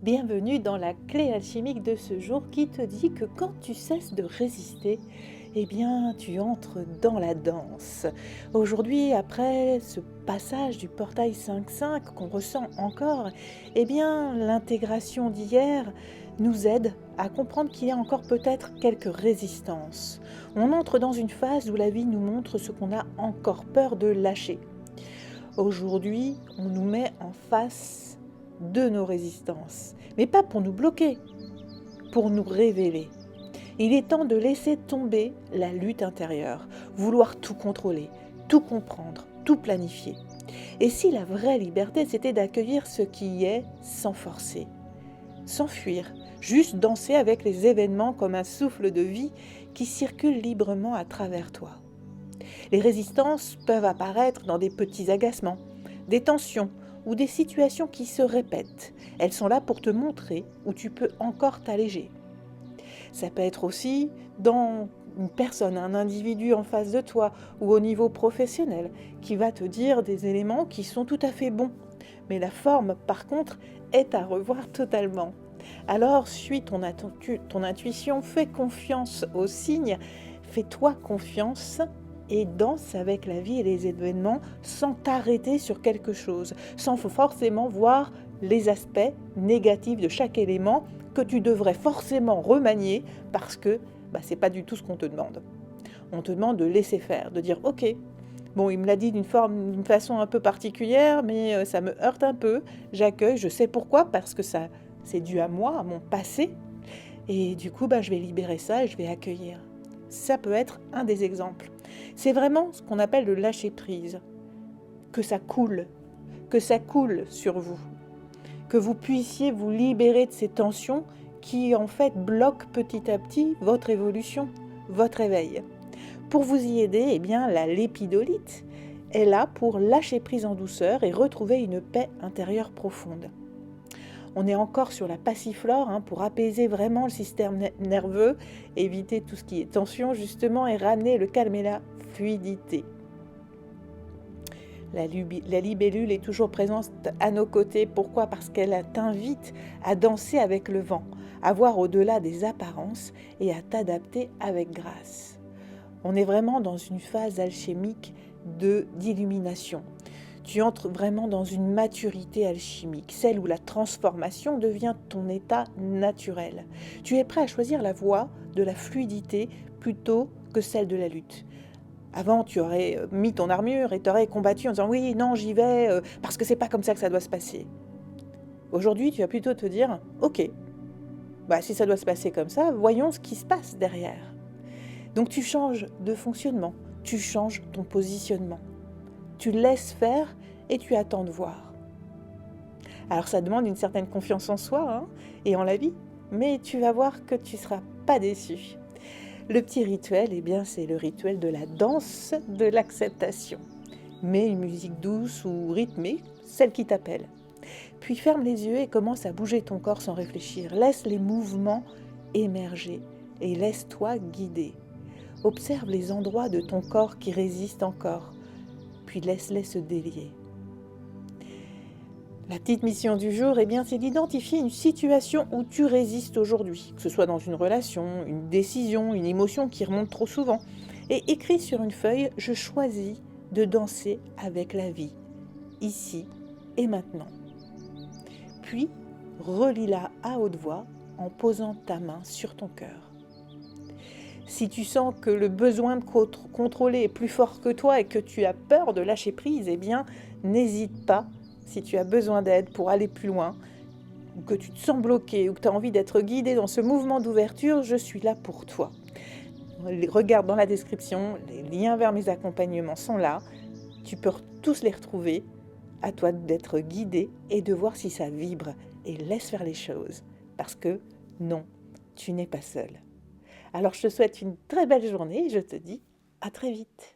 Bienvenue dans la clé alchimique de ce jour qui te dit que quand tu cesses de résister, eh bien tu entres dans la danse. Aujourd'hui, après ce passage du portail 5-5 qu'on ressent encore, eh bien l'intégration d'hier nous aide à comprendre qu'il y a encore peut-être quelques résistances. On entre dans une phase où la vie nous montre ce qu'on a encore peur de lâcher. Aujourd'hui, on nous met en face de nos résistances, mais pas pour nous bloquer, pour nous révéler. Il est temps de laisser tomber la lutte intérieure, vouloir tout contrôler, tout comprendre, tout planifier. Et si la vraie liberté, c'était d'accueillir ce qui est sans forcer, sans fuir, juste danser avec les événements comme un souffle de vie qui circule librement à travers toi. Les résistances peuvent apparaître dans des petits agacements, des tensions ou des situations qui se répètent. Elles sont là pour te montrer où tu peux encore t'alléger. Ça peut être aussi dans une personne, un individu en face de toi ou au niveau professionnel qui va te dire des éléments qui sont tout à fait bons. Mais la forme, par contre, est à revoir totalement. Alors, suis ton intuition, fais confiance aux signes, fais-toi confiance et danse avec la vie et les événements sans t'arrêter sur quelque chose, sans forcément voir les aspects négatifs de chaque élément que tu devrais forcément remanier parce que c'est pas du tout ce qu'on te demande. On te demande de laisser faire, de dire ok, bon il me l'a dit d'une façon un peu particulière, mais ça me heurte un peu, j'accueille, je sais pourquoi, parce que ça c'est dû à moi, à mon passé, et du coup je vais libérer ça et je vais accueillir. Ça peut être un des exemples. C'est vraiment ce qu'on appelle le lâcher-prise. Que ça coule sur vous. Que vous puissiez vous libérer de ces tensions qui en fait bloquent petit à petit votre évolution, votre éveil. Pour vous y aider, eh bien, la lépidolite est là pour lâcher prise en douceur et retrouver une paix intérieure profonde. On est encore sur la passiflore pour apaiser vraiment le système nerveux, éviter tout ce qui est tension justement et ramener le calme et la fluidité. La libellule est toujours présente à nos côtés. Pourquoi ? Parce qu'elle t'invite à danser avec le vent, à voir au-delà des apparences et à t'adapter avec grâce. On est vraiment dans une phase alchimique d'illumination. Tu entres vraiment dans une maturité alchimique, celle où la transformation devient ton état naturel. Tu es prêt à choisir la voie de la fluidité plutôt que celle de la lutte. Avant, tu aurais mis ton armure et tu aurais combattu en disant « oui, non, j'y vais, parce que c'est pas comme ça que ça doit se passer ». Aujourd'hui, tu vas plutôt te dire « ok, si ça doit se passer comme ça, voyons ce qui se passe derrière ». Donc tu changes de fonctionnement, tu changes ton positionnement. Tu laisses faire et tu attends de voir. Alors ça demande une certaine confiance en soi et en la vie, mais tu vas voir que tu ne seras pas déçu. Le petit rituel, c'est le rituel de la danse de l'acceptation. Mets une musique douce ou rythmée, celle qui t'appelle. Puis ferme les yeux et commence à bouger ton corps sans réfléchir. Laisse les mouvements émerger et laisse-toi guider. Observe les endroits de ton corps qui résistent encore, puis laisse-les se délier. La petite mission du jour, c'est d'identifier une situation où tu résistes aujourd'hui, que ce soit dans une relation, une décision, une émotion qui remonte trop souvent. Et écris sur une feuille « Je choisis de danser avec la vie, ici et maintenant ». Puis, relis-la à haute voix en posant ta main sur ton cœur. Si tu sens que le besoin de contrôler est plus fort que toi et que tu as peur de lâcher prise, n'hésite pas. Si tu as besoin d'aide pour aller plus loin, ou que tu te sens bloqué, ou que tu as envie d'être guidé dans ce mouvement d'ouverture, je suis là pour toi. Regarde dans la description, les liens vers mes accompagnements sont là. Tu peux tous les retrouver. À toi d'être guidé et de voir si ça vibre. Et laisse faire les choses. Parce que non, tu n'es pas seul. Alors je te souhaite une très belle journée et je te dis à très vite.